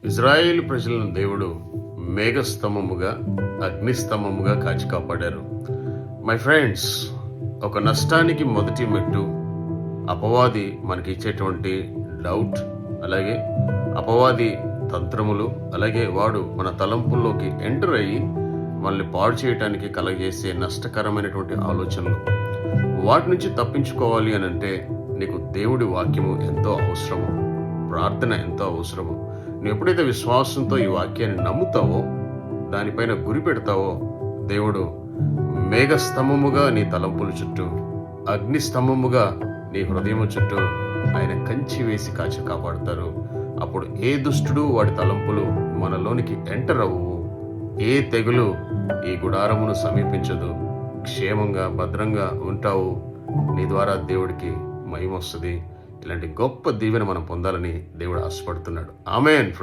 ఇజ్రాయేలు ప్రజలను దేవుడు మేఘస్తంభముగా అగ్నిస్తంభముగా కాచి కాపాడారు. మై ఫ్రెండ్స్, ఒక నష్టానికి మొదటి మెట్టు అపవాది మనకి ఇచ్చేటువంటి డౌట్, అలాగే అపవాది తంత్రములు, అలాగే వాడు మన తలంపుల్లోకి ఎంటర్ అయ్యి మనల్ని పాడు చేయడానికి కలగజేసే నష్టకరమైనటువంటి ఆలోచనలు. వాటి నుంచి తప్పించుకోవాలి అని అంటే నీకు దేవుడి వాక్యము ఎంతో అవసరము, ప్రార్థన ఎంతో అవసరము. నువ్వు ఎప్పుడైతే విశ్వాసంతో ఈ వాక్యాన్ని నమ్ముతావో, దానిపైన గురి పెడతావో, దేవుడు మేఘస్తంభముగా నీ తలంపుల చుట్టూ, అగ్ని స్తంభముగా నీ హృదయము చుట్టూ ఆయన కంచి వేసి కాచి కాపాడుతారు. అప్పుడు ఏ దుష్టుడు వాడి తలంపులు మనలోనికి ఎంటర్ అవ్వవు, ఏ తెగులు ఈ గుడారమును సమీపించదు. క్షేమంగా భద్రంగా ఉంటావు. నీ ద్వారా దేవుడికి మహిమ వస్తుంది. ఇలాంటి గొప్ప దీవెన మనం పొందాలని దేవుడు ఆశపడుతున్నాడు. ఆమేన్.